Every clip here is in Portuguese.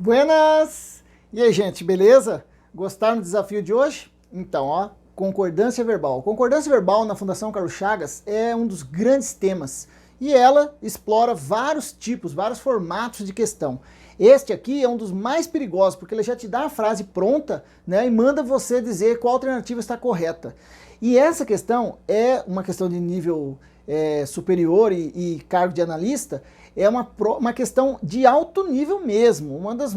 Buenas! E aí, gente, beleza? Gostaram do desafio de hoje? Então, ó, concordância verbal. Concordância verbal na Fundação Carlos Chagas é um dos grandes temas e ela explora vários tipos, vários formatos de questão. Este aqui é um dos mais perigosos porque ele já te dá a frase pronta, né, e manda você dizer qual alternativa está correta. E essa questão é uma questão de nível superior e cargo de analista, é uma questão de alto nível mesmo, uma das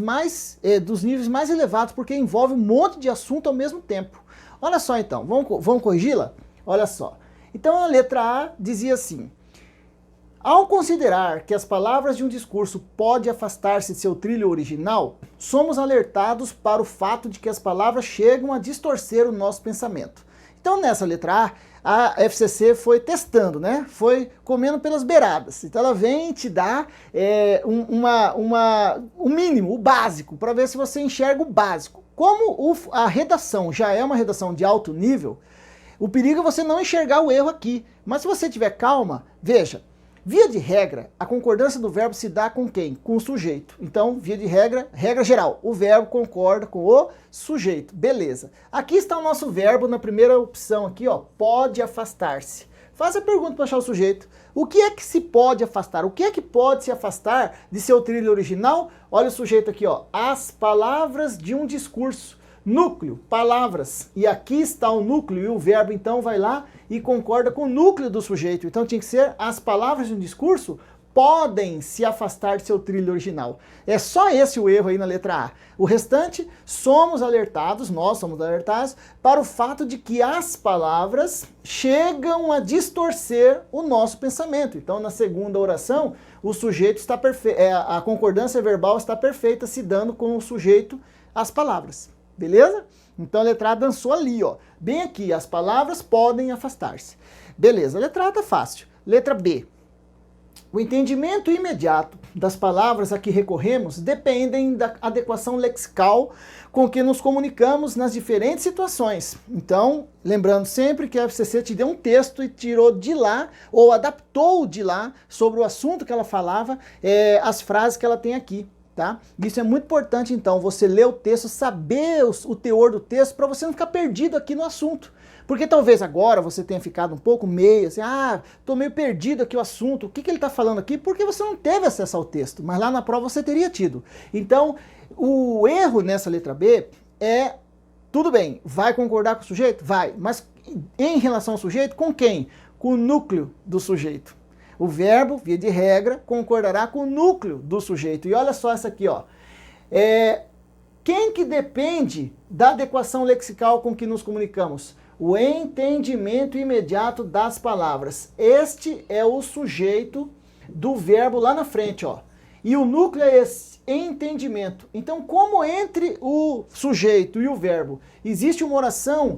dos níveis mais elevados, porque envolve um monte de assunto ao mesmo tempo. Olha só então, vamos corrigi-la? Olha só. Então a letra A dizia assim: ao considerar que as palavras de um discurso podem afastar-se de seu trilho original, somos alertados para o fato de que as palavras chegam a distorcer o nosso pensamento. Então nessa letra A FCC foi testando, né? Foi comendo pelas beiradas. Então ela vem e te dá o mínimo, o básico, para ver se você enxerga o básico. Como a redação já é uma redação de alto nível, o perigo é você não enxergar o erro aqui. Mas se você tiver calma, veja, via de regra, a concordância do verbo se dá com quem? Com o sujeito. Então, via de regra, regra geral, o verbo concorda com o sujeito. Beleza. Aqui está o nosso verbo na primeira opção aqui, ó, pode afastar-se. Faz a pergunta para achar o sujeito. O que é que se pode afastar? O que é que pode se afastar de seu trilho original? Olha o sujeito aqui, ó, as palavras de um discurso. Núcleo, palavras. E aqui está o núcleo e o verbo então vai lá e concorda com o núcleo do sujeito. Então tinha que ser as palavras de um discurso podem se afastar de seu trilho original. É só esse o erro aí na letra A. O restante, nós somos alertados para o fato de que as palavras chegam a distorcer o nosso pensamento. Então na segunda oração, o sujeito está perfeito, a concordância verbal está perfeita, se dando com o sujeito as palavras. Beleza? Então a letra A dançou ali, ó. Bem aqui, as palavras podem afastar-se. Beleza, a letra A tá fácil. Letra B. O entendimento imediato das palavras a que recorremos dependem da adequação lexical com que nos comunicamos nas diferentes situações. Então, lembrando sempre que a FCC te deu um texto e tirou de lá, ou adaptou de lá, sobre o assunto que ela falava, as frases que ela tem aqui. Tá? Isso é muito importante, então, você ler o texto, saber o teor do texto, para você não ficar perdido aqui no assunto. Porque talvez agora você tenha ficado um pouco meio assim, tô meio perdido aqui o assunto, o que ele está falando aqui? Porque você não teve acesso ao texto, mas lá na prova você teria tido. Então, o erro nessa letra B é, tudo bem, vai concordar com o sujeito? Vai, mas em relação ao sujeito, com quem? Com o núcleo do sujeito. O verbo, via de regra, concordará com o núcleo do sujeito. E olha só essa aqui, ó. Quem que depende da adequação lexical com que nos comunicamos? O entendimento imediato das palavras. Este é o sujeito do verbo lá na frente, ó. E o núcleo é esse, entendimento. Então, como entre o sujeito e o verbo existe uma oração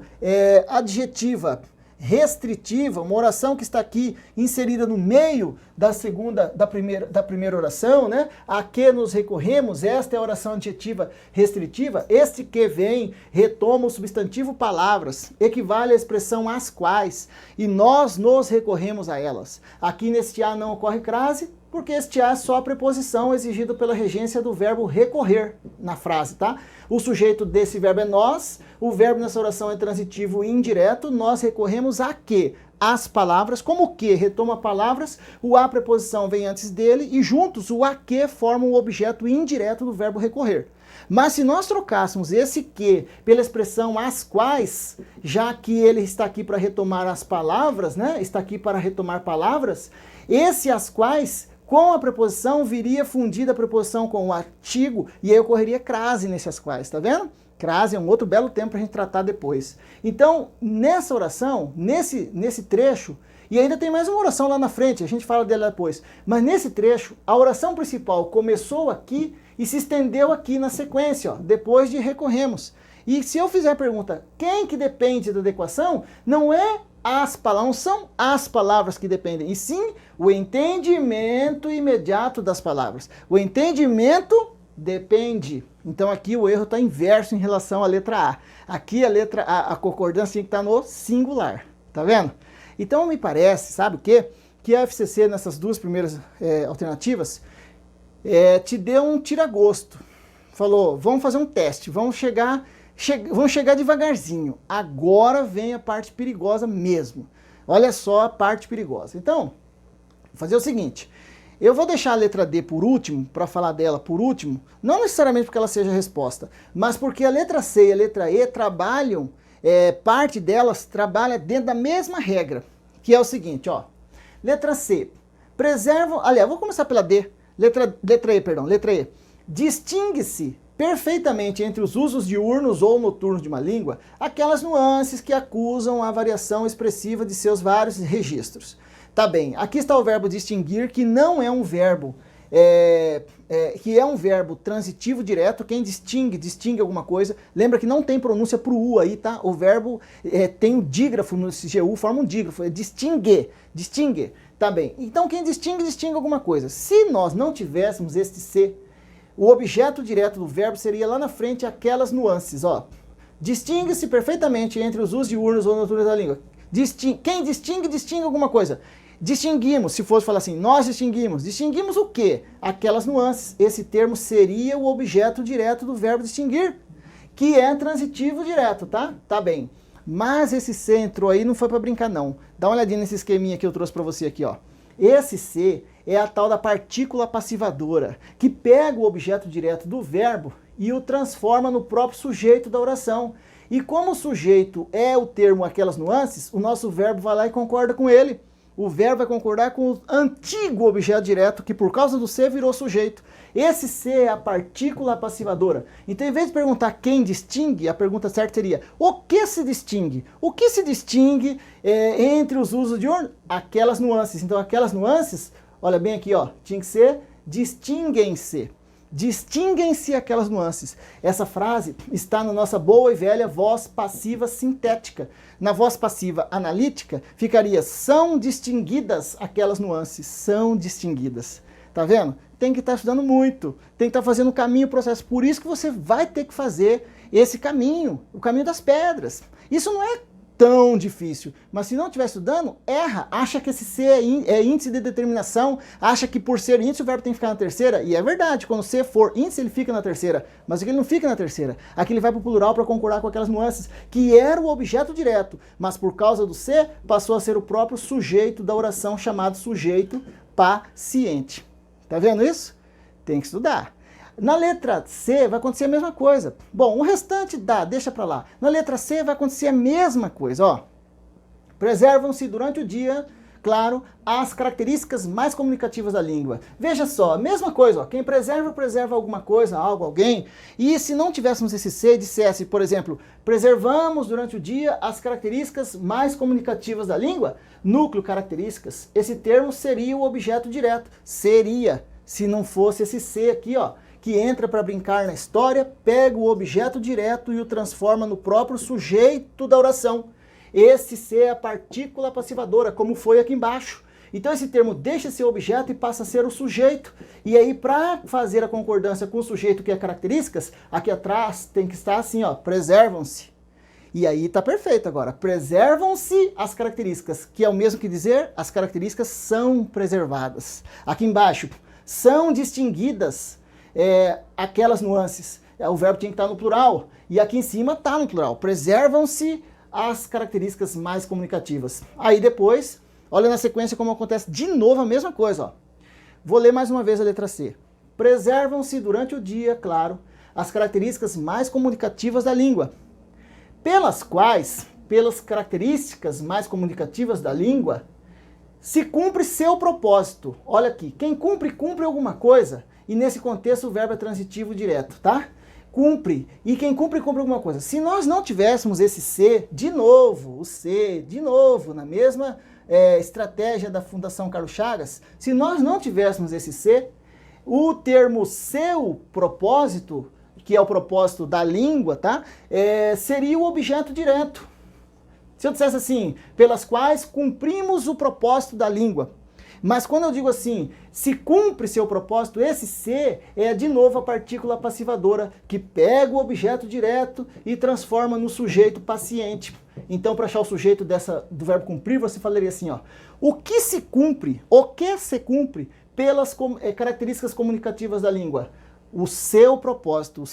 adjetiva, restritiva, uma oração que está aqui inserida no meio da primeira oração, né? A que nos recorremos, esta é a oração adjetiva restritiva. Este que vem retoma o substantivo palavras, equivale à expressão as quais, e nós nos recorremos a elas. Aqui neste A não ocorre crase, porque este A é só a preposição exigida pela regência do verbo recorrer na frase, tá? O sujeito desse verbo é nós, o verbo nessa oração é transitivo e indireto, nós recorremos a que? As palavras, como o que retoma palavras, o a preposição vem antes dele e juntos o a que formam o objeto indireto do verbo recorrer. Mas se nós trocássemos esse que pela expressão as quais, já que ele está aqui para retomar as palavras, né? Está aqui para retomar palavras, esse as quais com a preposição viria fundida a preposição com o artigo e aí ocorreria crase nessas quais, tá vendo? Crase é um outro belo tempo para a gente tratar depois. Então, nessa oração, nesse trecho, e ainda tem mais uma oração lá na frente, a gente fala dela depois, mas nesse trecho, a oração principal começou aqui e se estendeu aqui na sequência, ó, depois de recorremos. E se eu fizer a pergunta, quem que depende da adequação, não é as palavras, não são as palavras que dependem, e sim o entendimento imediato das palavras. O entendimento depende. Então aqui o erro está inverso em relação à letra A. Aqui a concordância tem que estar no singular. Tá vendo? Então me parece, sabe o quê? Que a FCC nessas duas primeiras alternativas te deu um tira-gosto. falou, vamos fazer um teste, vamos chegar devagarzinho. Agora vem a parte perigosa mesmo. Olha só a parte perigosa. Então, vou fazer o seguinte, eu vou deixar a letra D por último, para falar dela por último, não necessariamente porque ela seja a resposta, mas porque a letra C e a letra E trabalham, parte delas trabalha dentro da mesma regra, que é o seguinte, ó, letra C, preservam, aliás, vou começar pela D, letra E, distingue-se perfeitamente entre os usos diurnos ou noturnos de uma língua aquelas nuances que acusam a variação expressiva de seus vários registros. Tá bem, aqui está o verbo distinguir, que não é um verbo, que é um verbo transitivo direto. Quem distingue alguma coisa. Lembra que não tem pronúncia para o U aí, tá? O verbo tem o dígrafo no GU, forma um dígrafo, é distingue. Tá bem, então quem distingue alguma coisa. Se nós não tivéssemos este C, o objeto direto do verbo seria lá na frente aquelas nuances, ó. Distingue-se perfeitamente entre os usos diurnos ou noturnos da língua. Quem distingue alguma coisa. Distinguimos, se fosse falar assim, nós distinguimos o quê? Aquelas nuances. Esse termo seria o objeto direto do verbo distinguir, que é transitivo direto, tá? Tá bem. Mas esse C entrou aí, não foi para brincar não. Dá uma olhadinha nesse esqueminha que eu trouxe para você aqui, ó. Esse C é a tal da partícula passivadora, que pega o objeto direto do verbo e o transforma no próprio sujeito da oração. E como o sujeito é o termo aquelas nuances, o nosso verbo vai lá e concorda com ele. O verbo vai concordar com o antigo objeto direto, que por causa do C virou sujeito. Esse C é a partícula passivadora. Então, em vez de perguntar quem distingue, a pergunta certa seria, o que se distingue? O que se distingue entre os usos de diurno? Aquelas nuances. Então, aquelas nuances, olha bem aqui, ó, tinha que ser distinguem-se. Distinguem-se aquelas nuances. Essa frase está na nossa boa e velha voz passiva sintética. Na voz passiva analítica, ficaria, são distinguidas aquelas nuances, são distinguidas. Tá vendo? Tem que estar estudando muito, tem que estar fazendo o caminho, o processo. Por isso que você vai ter que fazer esse caminho, o caminho das pedras. Isso não é tão difícil, mas se não estiver estudando, erra, acha que esse C é índice de determinação, acha que por ser índice o verbo tem que ficar na terceira, e é verdade, quando C for índice ele fica na terceira, mas aqui ele não fica na terceira, aqui ele vai para o plural para concordar com aquelas nuances, que era o objeto direto, mas por causa do C, passou a ser o próprio sujeito da oração, chamado sujeito paciente. Tá vendo isso? Tem que estudar. Na letra C vai acontecer a mesma coisa. Bom, o restante deixa para lá. Na letra C vai acontecer a mesma coisa, ó. Preservam-se durante o dia, claro, as características mais comunicativas da língua. Veja só, a mesma coisa, ó. Quem preserva alguma coisa, algo, alguém. E se não tivéssemos esse C, dissesse, por exemplo, preservamos durante o dia as características mais comunicativas da língua, núcleo características, esse termo seria o objeto direto. Seria, se não fosse esse C aqui, ó, que entra para brincar na história, pega o objeto direto e o transforma no próprio sujeito da oração. Esse C é a partícula passivadora, como foi aqui embaixo. Então esse termo deixa ser objeto e passa a ser o sujeito. E aí, para fazer a concordância com o sujeito que é características, aqui atrás tem que estar assim, ó, preservam-se. E aí tá perfeito agora. Preservam-se as características, que é o mesmo que dizer, as características são preservadas. Aqui embaixo, são distinguidas aquelas nuances. O verbo tinha que estar no plural. E aqui em cima está no plural. Preservam-se as características mais comunicativas. Aí depois, olha na sequência como acontece de novo a mesma coisa. Ó. Vou ler mais uma vez a letra C. Preservam-se durante o dia, claro, as características mais comunicativas da língua, pelas características mais comunicativas da língua, se cumpre seu propósito. Olha aqui, quem cumpre alguma coisa. E nesse contexto o verbo é transitivo direto, tá? Cumpre. E quem cumpre alguma coisa. Se nós não tivéssemos esse C, de novo, na mesma estratégia da Fundação Carlos Chagas, se nós não tivéssemos esse C, o termo seu propósito, que é o propósito da língua, tá? Seria o objeto direto. Se eu dissesse assim, pelas quais cumprimos o propósito da língua. Mas quando eu digo assim, se cumpre seu propósito, esse C é de novo a partícula passivadora, que pega o objeto direto e transforma no sujeito paciente. Então, para achar o sujeito do verbo cumprir, você falaria assim, ó, o que se cumpre pelas características comunicativas da língua? o seu propósito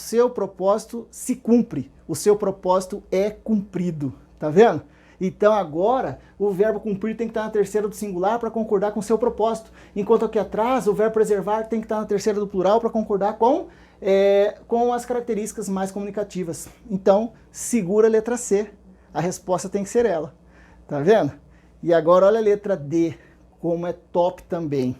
se cumpre, o seu propósito é cumprido, tá vendo? Então agora o verbo cumprir tem que estar na terceira do singular para concordar com o seu propósito, enquanto aqui atrás o verbo preservar tem que estar na terceira do plural para concordar com as características mais comunicativas. Então segura a letra C, a resposta tem que ser ela, tá vendo? E agora olha a letra D, como é top também.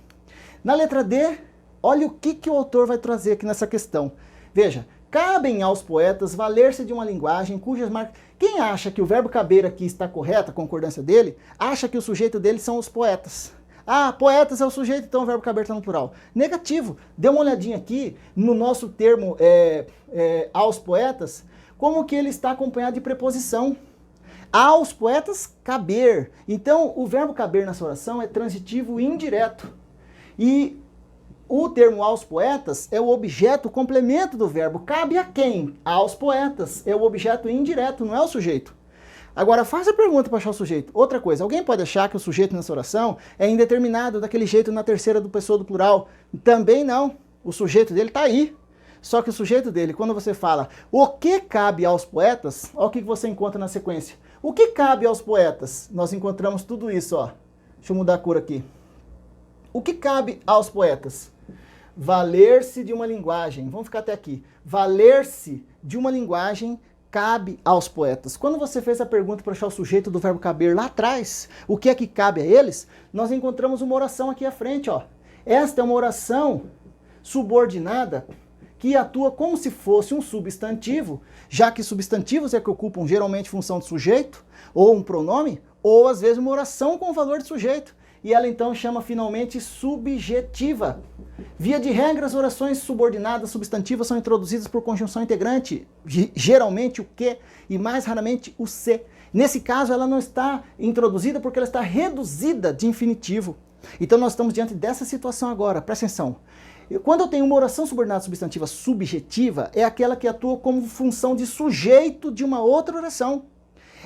Na letra D, olha o que o autor vai trazer aqui nessa questão. Veja, cabem aos poetas valer-se de uma linguagem cujas marcas... Quem acha que o verbo caber aqui está correto, a concordância dele, acha que o sujeito dele são os poetas. Ah, poetas é o sujeito, então o verbo caber está no plural. Negativo. Dê uma olhadinha aqui no nosso termo aos poetas, como que ele está acompanhado de preposição. Aos poetas, caber. Então, o verbo caber nessa oração é transitivo indireto. E o termo aos poetas é o objeto, o complemento do verbo. Cabe a quem? Aos poetas. É o objeto indireto, não é o sujeito. Agora, faça a pergunta para achar o sujeito. Outra coisa, alguém pode achar que o sujeito nessa oração é indeterminado, daquele jeito na terceira do pessoa do plural? Também não. O sujeito dele está aí. Só que o sujeito dele, quando você fala o que cabe aos poetas, olha o que você encontra na sequência. O que cabe aos poetas? Nós encontramos tudo isso, ó. Deixa eu mudar a cor aqui. O que cabe aos poetas? Valer-se de uma linguagem. Vamos ficar até aqui. Valer-se de uma linguagem cabe aos poetas. Quando você fez a pergunta para achar o sujeito do verbo caber lá atrás, o que é que cabe a eles? Nós encontramos uma oração aqui à frente, ó. Esta é uma oração subordinada que atua como se fosse um substantivo, já que substantivos é que ocupam geralmente função de sujeito, ou um pronome, ou às vezes uma oração com valor de sujeito. E ela então chama finalmente subjetiva. Via de regra, as orações subordinadas substantivas são introduzidas por conjunção integrante, geralmente o que e mais raramente o se. Nesse caso, ela não está introduzida porque ela está reduzida de infinitivo. Então nós estamos diante dessa situação agora, presta atenção. Quando eu tenho uma oração subordinada substantiva subjetiva, é aquela que atua como função de sujeito de uma outra oração.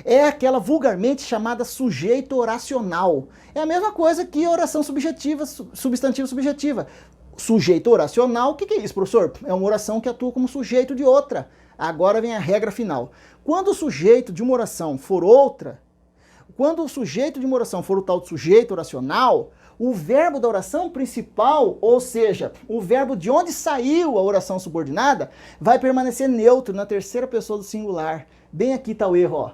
É aquela vulgarmente chamada sujeito oracional. É a mesma coisa que oração subjetiva, substantiva subjetiva. Sujeito oracional, o que é isso, professor? É uma oração que atua como sujeito de outra. Agora vem a regra final. Quando o sujeito de uma oração for outra, quando o sujeito de uma oração for o tal de sujeito oracional, o verbo da oração principal, ou seja, o verbo de onde saiu a oração subordinada, vai permanecer neutro na terceira pessoa do singular. Bem aqui está o erro, ó.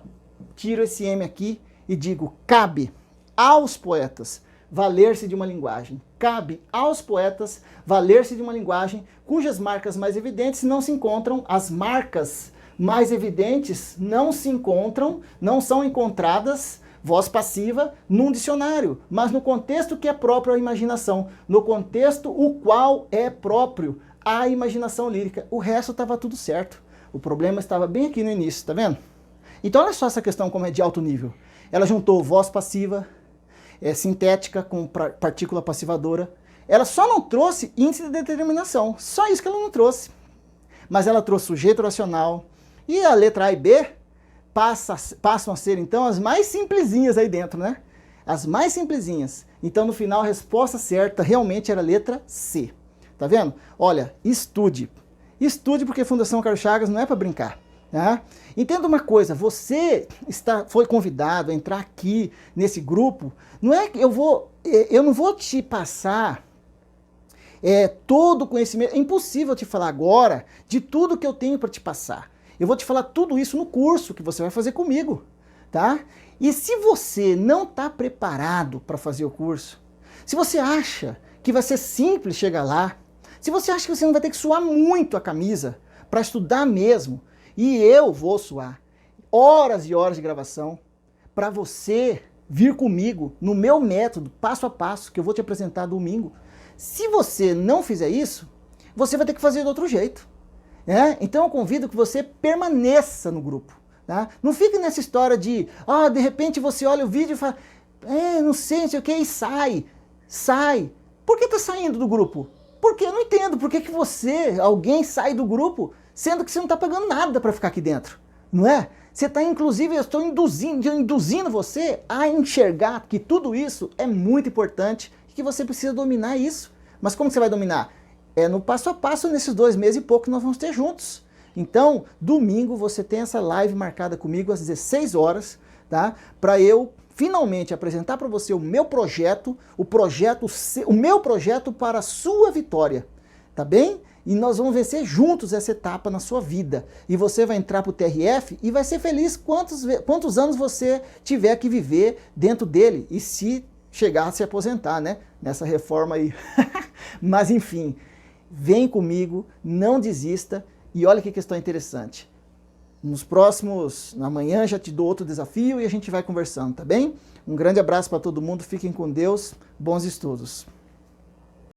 Tiro esse M aqui e digo, cabe aos poetas valer-se de uma linguagem. Cabe aos poetas valer-se de uma linguagem cujas marcas mais evidentes não se encontram, as marcas mais evidentes não se encontram, não são encontradas, voz passiva, num dicionário, mas no contexto que é próprio à imaginação, no contexto o qual é próprio à imaginação lírica. O resto estava tudo certo. O problema estava bem aqui no início, tá vendo? Então olha só essa questão como é de alto nível. Ela juntou voz passiva, sintética com partícula passivadora. Ela só não trouxe índice de determinação. Só isso que ela não trouxe. Mas ela trouxe sujeito oracional. E a letra A e B passam a ser então as mais simplesinhas aí dentro, né? As mais simplesinhas. Então no final a resposta certa realmente era a letra C. Tá vendo? Olha, estude. Estude porque Fundação Carlos Chagas não é para brincar. Tá? Entenda uma coisa, você foi convidado a entrar aqui nesse grupo, não é que eu não vou te passar todo o conhecimento, é impossível te falar agora de tudo que eu tenho para te passar. Eu vou te falar tudo isso no curso que você vai fazer comigo, tá? E se você não está preparado para fazer o curso, se você acha que vai ser simples chegar lá, se você acha que você não vai ter que suar muito a camisa para estudar mesmo, e eu vou suar horas e horas de gravação para você vir comigo no meu método, passo a passo, que eu vou te apresentar domingo. Se você não fizer isso, você vai ter que fazer de outro jeito. Né? Então eu convido que você permaneça no grupo. Tá? Não fique nessa história de repente você olha o vídeo e fala, não sei o que, e sai. Sai. Por que está saindo do grupo? Porque eu não entendo. Por que alguém sai do grupo, sendo que você não está pagando nada para ficar aqui dentro, não é? Você está, inclusive, eu estou induzindo você a enxergar que tudo isso é muito importante e que você precisa dominar isso. Mas como você vai dominar? É no passo a passo nesses 2 meses e pouco que nós vamos ter juntos. Então, domingo você tem essa live marcada comigo às 16 horas, tá? Para eu finalmente apresentar para você o meu projeto, o meu projeto para a sua vitória, tá bem? E nós vamos vencer juntos essa etapa na sua vida. E você vai entrar para o TRF e vai ser feliz quantos anos você tiver que viver dentro dele. E se chegar a se aposentar, né? Nessa reforma aí. Mas enfim, vem comigo, não desista. E olha que questão interessante. Amanhã já te dou outro desafio e a gente vai conversando, tá bem? Um grande abraço para todo mundo, fiquem com Deus, bons estudos.